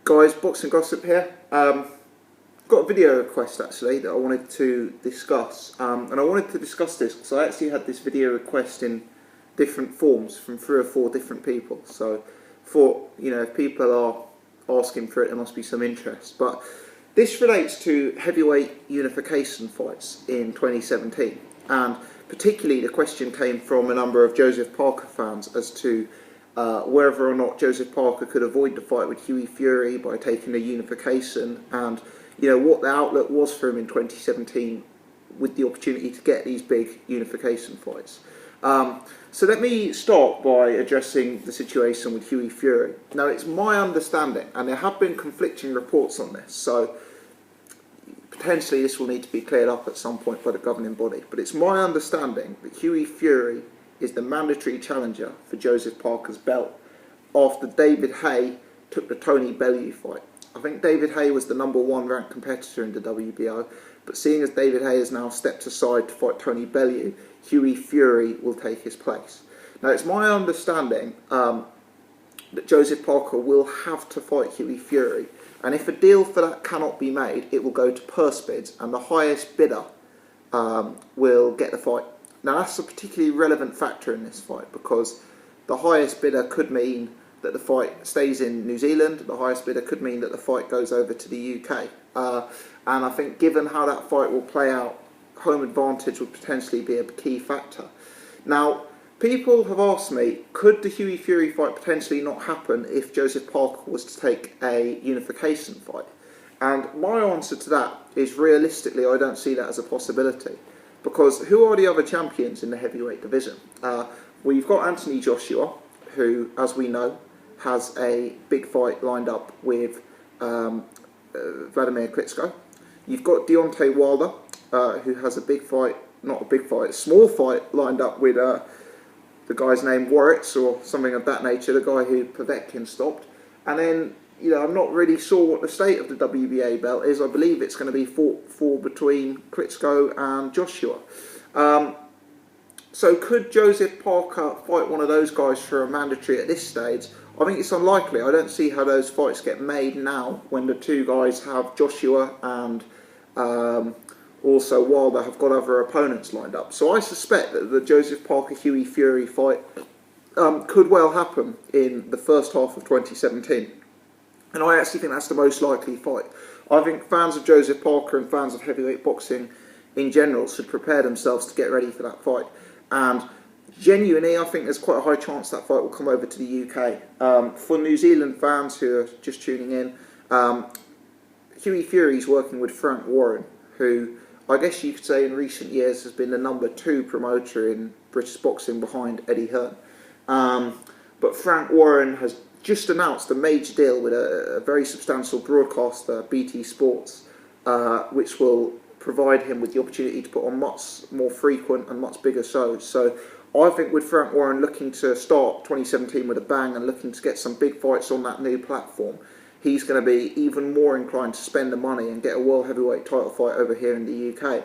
Guys, Boxing Gossip here. Got a video request actually that I wanted to discuss, and I wanted to discuss this because I actually had this video request in different forms from 3 or 4 different people. So, thought if people are asking for it, there must be some interest. But this relates to heavyweight unification fights in 2017, and particularly the question came from a number of Joseph Parker fans as to whether or not Joseph Parker could avoid the fight with Hughie Fury by taking a unification, and what the outlook was for him in 2017 with the opportunity to get these big unification fights. So let me start by addressing the situation with Hughie Fury. Now, it's my understanding, and there have been conflicting reports on this, so potentially this will need to be cleared up at some point by the governing body, but it's my understanding that Hughie Fury is the mandatory challenger for Joseph Parker's belt after David Haye took the Tony Bellew fight. I think David Haye was the #1 ranked competitor in the WBO, but seeing as David Haye has now stepped aside to fight Tony Bellew, Hughie Fury will take his place. Now, it's my understanding that Joseph Parker will have to fight Hughie Fury, and if a deal for that cannot be made, it will go to purse bids, and the highest bidder will get the fight. Now, that's a particularly relevant factor in this fight because the highest bidder could mean that the fight stays in New Zealand, the highest bidder could mean that the fight goes over to the UK. And I think given how that fight will play out, home advantage would potentially be a key factor. Now, people have asked me, could the Hughie Fury fight potentially not happen if Joseph Parker was to take a unification fight? And my answer to that is realistically, I don't see that as a possibility. Because who are the other champions in the heavyweight division? We've got Anthony Joshua, who, as we know, has a big fight lined up with Vladimir Klitschko. You've got Deontay Wilder, who has a big fight, not a big fight, a small fight lined up with the guy's name Warritz or something of that nature, the guy who Povetkin stopped. And then, I'm not really sure what the state of the WBA belt is. I believe it's going to be fought for between Klitschko and Joshua. So could Joseph Parker fight one of those guys for a mandatory at this stage? I think it's unlikely. I don't see how those fights get made now when the two guys have Joshua and also Wilder have got other opponents lined up. So I suspect that the Joseph Parker-Hughie Fury fight could well happen in the first half of 2017. And I actually think that's the most likely fight. I think fans of Joseph Parker and fans of heavyweight boxing in general should prepare themselves to get ready for that fight. And genuinely, I think there's quite a high chance that fight will come over to the UK. For New Zealand fans who are just tuning in, Hughie Fury is working with Frank Warren, who I guess you could say in recent years has been the #2 promoter in British boxing behind Eddie Hearn. But Frank Warren has just announced a major deal with a very substantial broadcaster, BT Sports, which will provide him with the opportunity to put on much more frequent and much bigger shows. So I think with Frank Warren looking to start 2017 with a bang and looking to get some big fights on that new platform, he's going to be even more inclined to spend the money and get a world heavyweight title fight over here in the UK.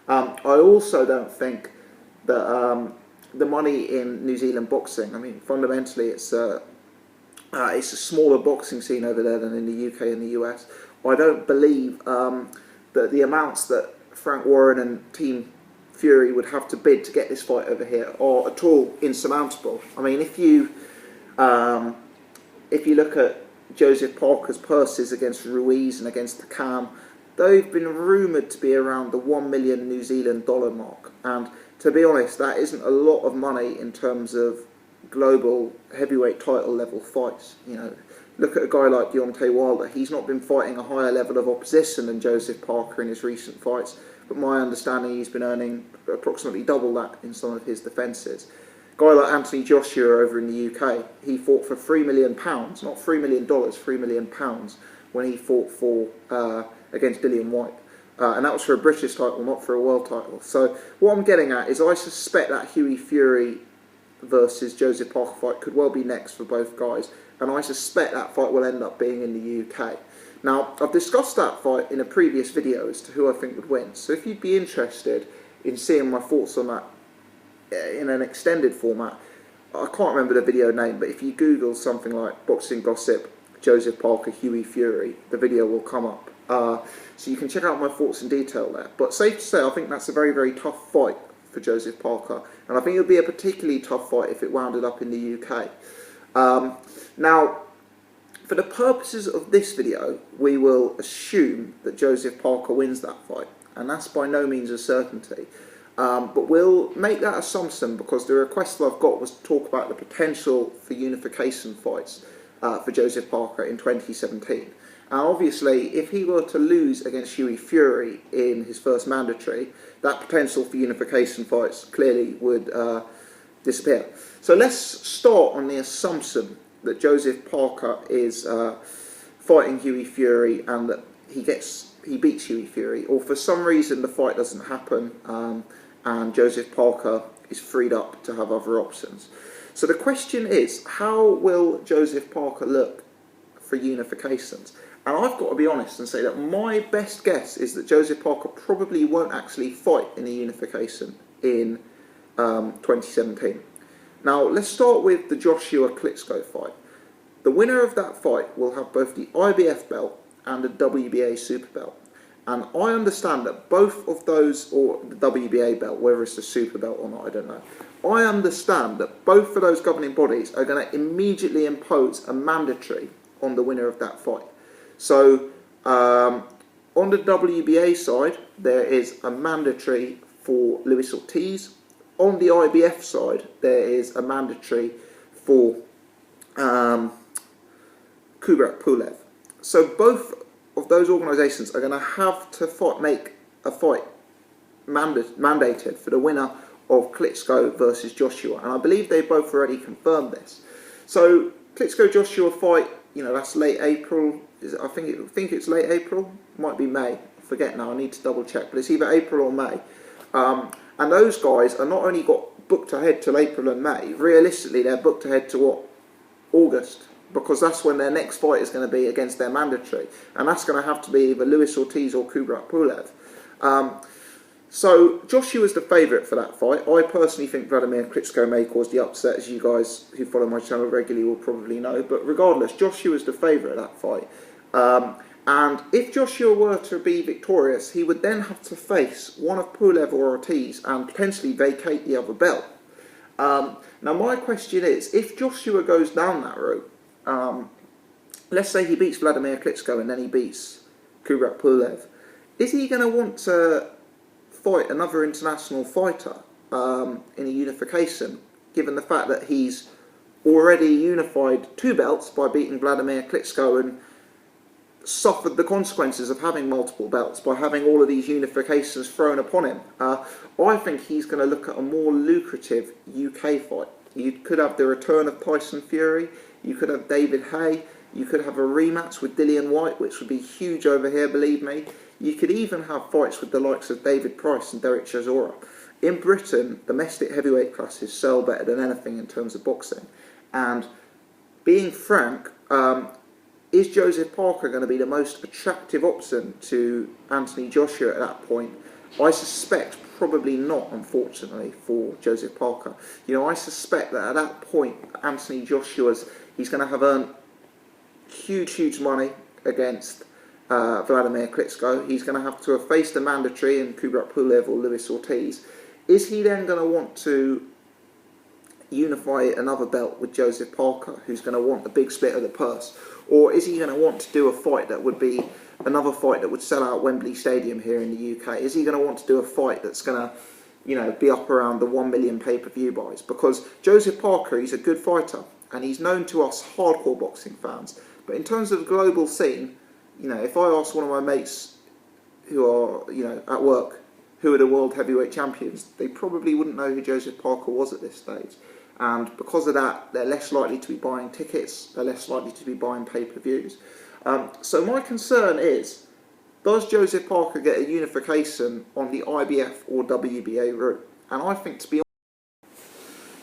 I also don't think that the money in New Zealand boxing, fundamentally it's a smaller boxing scene over there than in the UK and the US. I don't believe that the amounts that Frank Warren and Team Fury would have to bid to get this fight over here are at all insurmountable. If you look at Joseph Parker's purses against Ruiz and against Takam, they've been rumoured to be around the $1 million New Zealand dollar mark. And to be honest, that isn't a lot of money in terms of global heavyweight title level fights. Look at a guy like Deontay Wilder. He's not been fighting a higher level of opposition than Joseph Parker in his recent fights, but my understanding he's been earning approximately double that in some of his defences. A guy like Anthony Joshua over in the UK, he fought for £3 million, not $3 million, £3 million when he fought for against Dillian White. And that was for a British title, not for a world title. So what I'm getting at is I suspect that Hughie Fury versus Joseph Parker fight could well be next for both guys, and I suspect that fight will end up being in the UK. Now, I've discussed that fight in a previous video as to who I think would win, so if you'd be interested in seeing my thoughts on that in an extended format, I can't remember the video name, but if you Google something like Boxing Gossip Joseph Parker, Hughie Fury. The video will come up. So you can check out my thoughts in detail there. But safe to say, I think that's a very, very tough fight for Joseph Parker. And I think it would be a particularly tough fight if it wounded up in the UK. Now, for the purposes of this video, we will assume that Joseph Parker wins that fight. And that's by no means a certainty. But we'll make that assumption because the request that I've got was to talk about the potential for unification fights for Joseph Parker in 2017. And obviously, if he were to lose against Hughie Fury in his first mandatory, that potential for unification fights clearly would disappear. So let's start on the assumption that Joseph Parker is fighting Hughie Fury and that he beats Hughie Fury, or for some reason the fight doesn't happen and Joseph Parker is freed up to have other options. So the question is, how will Joseph Parker look for unifications? And I've got to be honest and say that my best guess is that Joseph Parker probably won't actually fight in a unification in 2017. Now, let's start with the Joshua-Klitschko fight. The winner of that fight will have both the IBF belt and the WBA super belt. And I understand that both of those, or the WBA belt, whether it's the super belt or not, I don't know. I understand that both of those governing bodies are going to immediately impose a mandatory on the winner of that fight. So, on the WBA side, there is a mandatory for Luis Ortiz. On the IBF side, there is a mandatory for Kubrat Pulev. So both of those organisations are going to have to make a fight mandated for the winner of Klitschko versus Joshua. And I believe they both already confirmed this. So Klitschko-Joshua fight, you know, that's late April. I think it's late April. Might be May. I forget now. I need to double check. But it's either April or May. And those guys are not only got booked ahead till April and May. Realistically, they're booked ahead to what? August. Because that's when their next fight is going to be against their mandatory. And that's going to have to be either Luis Ortiz or Kubrat Pulev. So Joshua's the favourite for that fight. I personally think Vladimir Klitschko may cause the upset, as you guys who follow my channel regularly will probably know. But regardless, Joshua's the favourite at that fight. And if Joshua were to be victorious, he would then have to face one of Pulev or Ortiz and potentially vacate the other belt. Now my question is, if Joshua goes down that route, let's say he beats Vladimir Klitschko and then he beats Kubrat Pulev, is he going to want to fight another international fighter in a unification, given the fact that he's already unified 2 belts by beating Vladimir Klitschko and suffered the consequences of having multiple belts by having all of these unifications thrown upon him? I think he's going to look at a more lucrative UK fight. You could have the return of Tyson Fury, you could have David Haye, you could have a rematch with Dillian Whyte, which would be huge over here, believe me. You could even have fights with the likes of David Price and Derek Chisora. In Britain, domestic heavyweight classes sell better than anything in terms of boxing. And being frank, is Joseph Parker going to be the most attractive option to Anthony Joshua at that point? I suspect probably not, unfortunately, for Joseph Parker. You know, I suspect that at that point, Anthony Joshua's, he's going to have earned huge money against Vladimir Klitschko. He's going to have faced the mandatory in Kubrat Pulev or Luis Ortiz. Is he then going to want to unify another belt with Joseph Parker, who's going to want a big split of the purse? Or is he going to want to do a fight that would be another fight that would sell out Wembley Stadium here in the UK? Is he going to want to do a fight that's going to, you know, be up around the 1 million pay-per-view buys? Because Joseph Parker, he's a good fighter, and he's known to us hardcore boxing fans. But in terms of the global scene, you know, if I ask one of my mates who are, you know, at work, who are the world heavyweight champions, they probably wouldn't know who Joseph Parker was at this stage. And because of that, they're less likely to be buying tickets, they're less likely to be buying pay-per-views. So my concern is, does Joseph Parker get a unification on the IBF or WBA route? And I think, to be honest,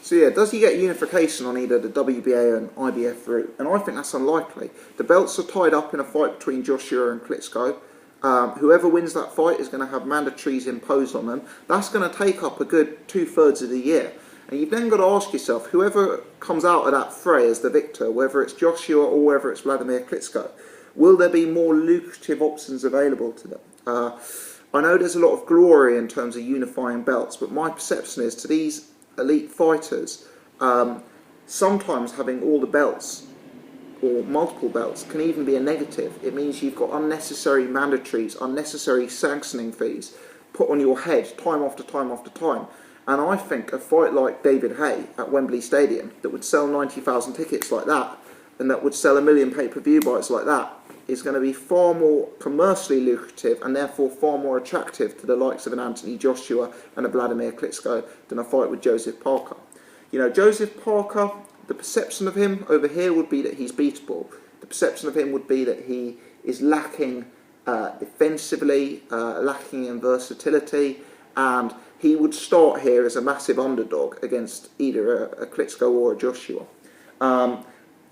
so yeah, does he get unification on either the WBA and IBF route? And I think that's unlikely. The belts are tied up in a fight between Joshua and Klitschko. Whoever wins that fight is going to have mandatories imposed on them. That's going to take up a good 2/3 of the year. And you've then got to ask yourself, whoever comes out of that fray as the victor, whether it's Joshua or whether it's Vladimir Klitschko, will there be more lucrative options available to them? I know there's a lot of glory in terms of unifying belts, but my perception is to these elite fighters, sometimes having all the belts or multiple belts can even be a negative. It means you've got unnecessary mandatories, unnecessary sanctioning fees put on your head time after time after time. And I think a fight like David Haye at Wembley Stadium that would sell 90,000 tickets like that, and that would sell 1 million pay-per-view buys like that, is going to be far more commercially lucrative and therefore far more attractive to the likes of an Anthony Joshua and a Vladimir Klitschko than a fight with Joseph Parker. You know, Joseph Parker, the perception of him over here would be that he's beatable. The perception of him would be that he is lacking defensively, lacking in versatility, and he would start here as a massive underdog against either a Klitschko or a Joshua.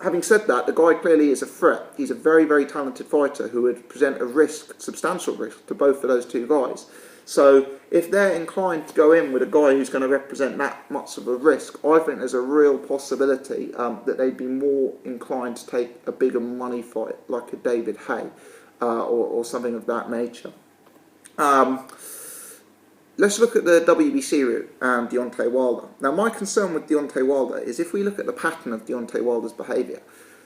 Having said that, the guy clearly is a threat. He's a very, very talented fighter who would present a risk, substantial risk, to both of those two guys. So if they're inclined to go in with a guy who's going to represent that much of a risk, I think there's a real possibility that they'd be more inclined to take a bigger money fight, like a David Haye or something of that nature. Let's look at the WBC route and Deontay Wilder. Now, my concern with Deontay Wilder is if we look at the pattern of Deontay Wilder's behaviour,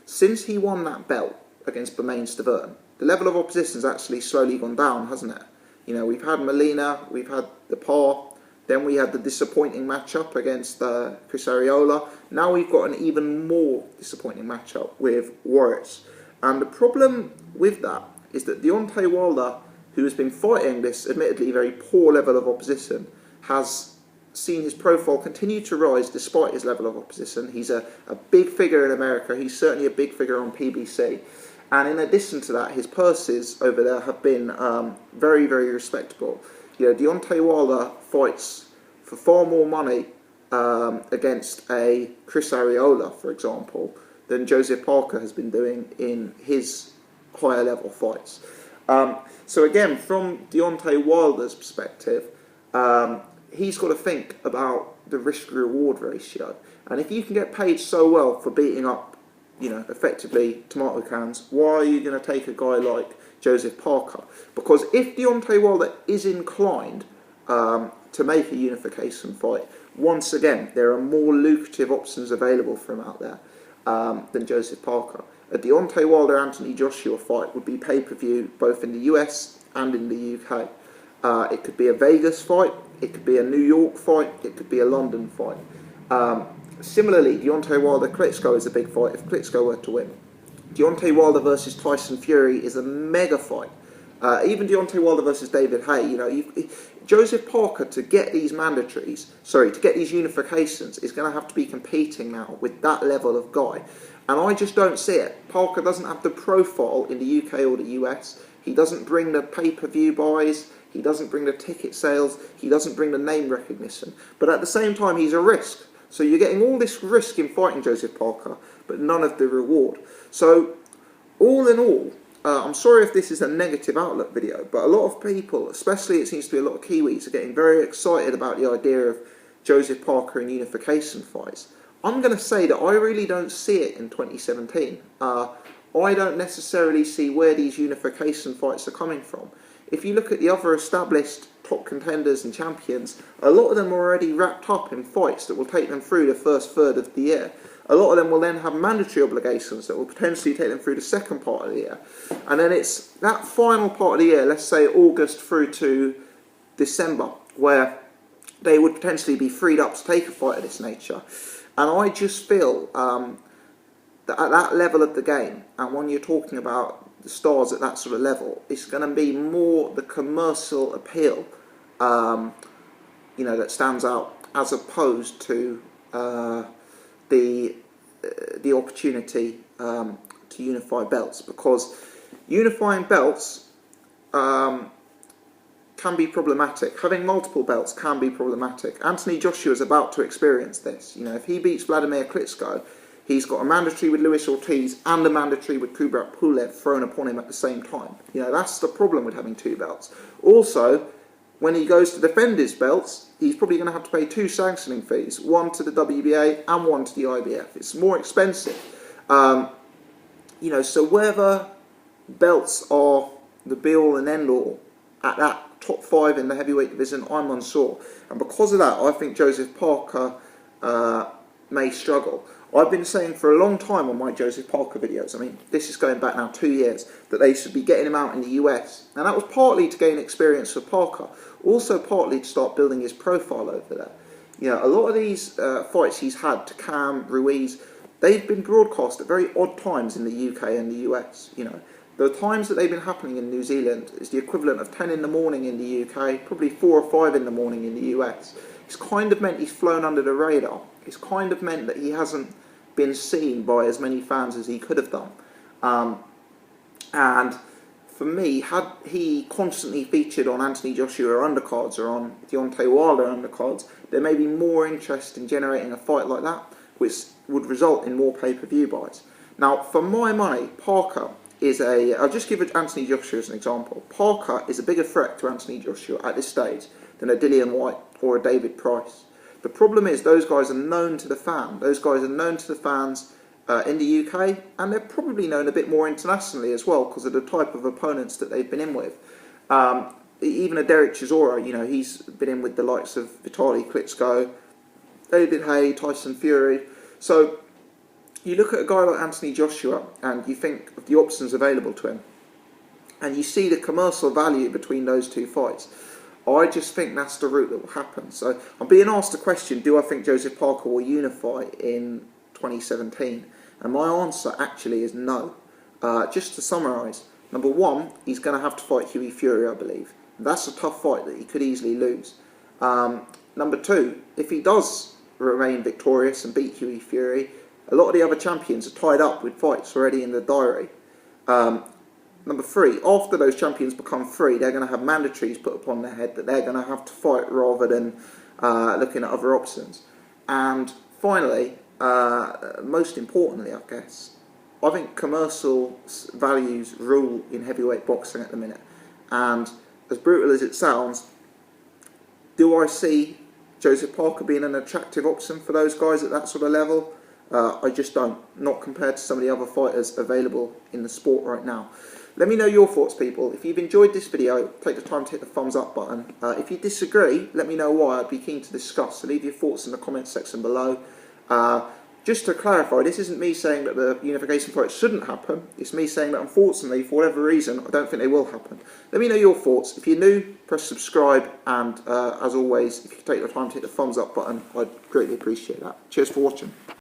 since he won that belt against Bermane Stiverne, the level of opposition has actually slowly gone down, hasn't it? You know, we've had Molina, we've had the Par, then we had the disappointing matchup against Chris Arreola. Now we've got an even more disappointing matchup with Warris. And the problem with that is that Deontay Wilder, who has been fighting this admittedly very poor level of opposition, has seen his profile continue to rise despite his level of opposition. He's a big figure in America. He's certainly a big figure on PBC. And in addition to that, his purses over there have been very, very respectable. You know, Deontay Wilder fights for far more money against a Chris Arreola, for example, than Joseph Parker has been doing in his higher level fights. So again, from Deontay Wilder's perspective, he's got to think about the risk-reward ratio. And if you can get paid so well for beating up, you know, effectively tomato cans, why are you going to take a guy like Joseph Parker? Because if Deontay Wilder is inclined to make a unification fight, once again, there are more lucrative options available for him out there than Joseph Parker. A Deontay Wilder-Anthony Joshua fight would be pay-per-view both in the US and in the UK. It could be a Vegas fight, it could be a New York fight, it could be a London fight. Similarly, Deontay Wilder-Klitschko is a big fight if Klitschko were to win. Deontay Wilder versus Tyson Fury is a mega fight. Even Deontay Wilder versus David Haye, you know, Joseph Parker, to get these to get these unifications, is going to have to be competing now with that level of guy. And I just don't see it. Parker doesn't have the profile in the UK or the US. He doesn't bring the pay-per-view buys. He doesn't bring the ticket sales. He doesn't bring the name recognition. But at the same time, he's a risk. So you're getting all this risk in fighting Joseph Parker, but none of the reward. So all in all, I'm sorry if this is a negative outlook video, but a lot of people, especially it seems to be a lot of Kiwis, are getting very excited about the idea of Joseph Parker in unification fights. I'm going to say that I really don't see it in 2017. I don't necessarily see where these unification fights are coming from. If you look at the other established top contenders and champions, a lot of them are already wrapped up in fights that will take them through the first third of the year. A lot of them will then have mandatory obligations that will potentially take them through the second part of the year. And then it's that final part of the year, let's say August through to December, where they would potentially be freed up to take a fight of this nature. And I just feel that at that level of the game, and when you're talking about the stars at that sort of level, it's going to be more the commercial appeal, you know, that stands out, as opposed to the opportunity to unify belts, because unifying belts can be problematic. Having multiple belts can be problematic. Anthony Joshua is about to experience this. You know, if he beats Vladimir Klitschko, he's got a mandatory with Luis Ortiz and a mandatory with Kubrat Pulev thrown upon him at the same time. You know, that's the problem with having two belts. Also, when he goes to defend his belts, he's probably going to have to pay 2 sanctioning fees, one to the WBA and one to the IBF. It's more expensive. So whether belts are the be-all and end-all at that top 5 in the heavyweight division, I'm unsure. And because of that, I think Joseph Parker may struggle. I've been saying for a long time on my Joseph Parker videos, I mean, this is going back now 2 years, that they should be getting him out in the US. And that was partly to gain experience for Parker, also partly to start building his profile over there. A lot of these fights he's had to Cam, Ruiz, they've been broadcast at very odd times in the UK and the US. The times that they've been happening in New Zealand is the equivalent of 10 in the morning in the UK, probably 4 or 5 in the morning in the US. It's kind of meant he's flown under the radar. It's kind of meant that he hasn't been seen by as many fans as he could have done. And for me, had he constantly featured on Anthony Joshua undercards or on Deontay Wilder undercards, there may be more interest in generating a fight like that, which would result in more pay-per-view buys. Now, for my money, Parker is I'll just give Anthony Joshua as an example. Parker is a bigger threat to Anthony Joshua at this stage than a Dillian White or a David Price. The problem is those guys are known to the fan. Those guys are known to the fans in the UK, and they're probably known a bit more internationally as well because of the type of opponents that they've been in with. Even a Derek Chisora, he's been in with the likes of Vitaly Klitschko, David Haye, Tyson Fury. So you look at a guy like Anthony Joshua and you think of the options available to him, and you see the commercial value between those two fights. I just think that's the route that will happen. So I'm being asked the question, do I think Joseph Parker will unify in 2017? And my answer actually is no. Just to summarise, number one, he's going to have to fight Hughie Fury, I believe. That's a tough fight that he could easily lose. Number two, if he does remain victorious and beat Hughie Fury, a lot of the other champions are tied up with fights already in the diary. Number three, after those champions become free, they're going to have mandatories put upon their head that they're going to have to fight rather than looking at other options. And finally, most importantly, I guess, I think commercial values rule in heavyweight boxing at the minute. And as brutal as it sounds, do I see Joseph Parker being an attractive option for those guys at that sort of level? I just don't. Not compared to some of the other fighters available in the sport right now. Let me know your thoughts, people. If you've enjoyed this video, take the time to hit the thumbs up button. If you disagree, let me know why. I'd be keen to discuss. So leave your thoughts in the comments section below. Just to clarify, this isn't me saying that the unification fight shouldn't happen. It's me saying that unfortunately, for whatever reason, I don't think they will happen. Let me know your thoughts. If you're new, press subscribe. And as always, if you could take the time to hit the thumbs up button, I'd greatly appreciate that. Cheers for watching.